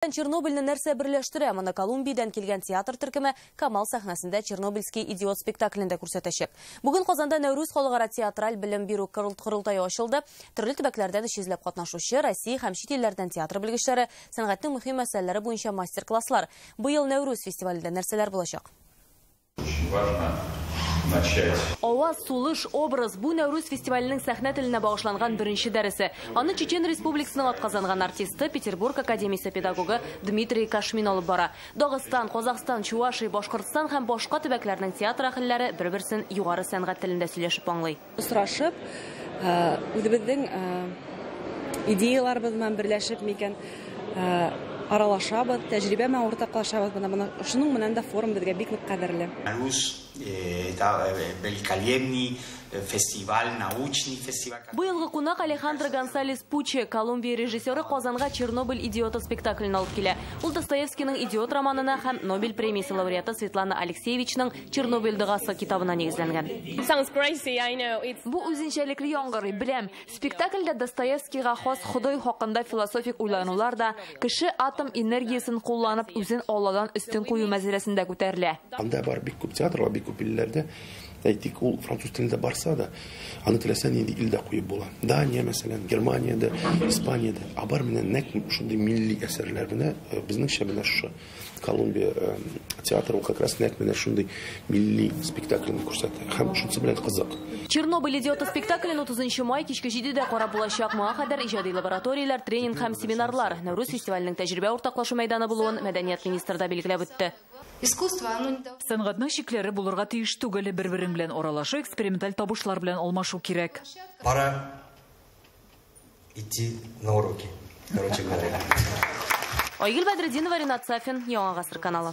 Чернобыльны нәрсә берләштерә, моны Колумбиядан килгән театр төркеме Камал сәхнәсендә Чернобыльский идиот спектаклендә күрсәтәчәк. Бүген Казанда Нәүрүз халыкара театраль белем бирү корылтайы ачылды. Төрле төбәкләрдән 300 катнашучы, Россия һәм чит илләрдән театр белгечләре сәнгатьнең мөһим мәсьәләләре буенча мастер-класслар. Быел Нәүрүз фестивалендә нәрсәләр булачак? Аваз, сулыш, образ бу Нәүрүз фестиваленең сәхнә теленә багышланган беренче дәресе. Аны Чечен Республикасының атказанган артисты, Петербург академиясе педагогы Дмитрий Кашмин алып бара. Дагыстан, Казакстан, Чувашия, Башкортстан һәм башка төбәкләрнең театр әһелләре бер-берсен югары сәнгать телендә сөйләшеп аңлый. Сорашып, үзебезнең идеяларыбыз белән берләшеп микән аралашабыз, тәҗрибә белән уртаклашабыз. Шуның менән дә форум безгә бик нык кадерле. Быелгы кунак Алехандро Гонсалес Пуче, Колумбия режиссеры, Казанга Чернобыль идиоты спектаклен алып килә. Ул Достоевскийның идиот романына һәм Нобель премиясе лауреаты Светлана Алексеевичның Чернобыль догасы китабына нигезләнгән. Бу үзенчәлекле яңгырый, беләм. Спектакльдә Достоевскийга хас Ходай хакында философик уйланулар да, кеше атом энергиясын кулланып үзен Алладан өстен кую мәсьәләсендә күтәрелә. Анда бар бик күп театрлар, бик күп илләрдә. Әйтик, ул француз телендә барса да, аны теләсә нинди илдә куеп була. Дания, мәсәлән, Германиядә, Испаниядә, абар менән нәкъ шундый милли әсәрләр менә безнеңчә менә шу Колумбия театры ул как раз нәкъ менә шундый милли спектакльне күрсәтә. Һәм шунысы белән кызык. Чернобыль идиоты спектаклен 30 май кичке 7-дә карап булачак. Моңа кадәр иҗади лабораторияләр, тренинг һәм семинарлар, Нәүрүз фестиваленең тәҗрибә уртаклашу мәйданы булуын Мәдәният министры да билгеләп үтте. Сәнгатьнең шикләре булырга тиеш түгел, бер-берең белән аралашу, эксперименталь табышлар белән алмашу кирәк. Пора идти на уроки, короче говоря. Айгөл Бәдретдинова, Ринат Сафин, Яңа гасыр каналы.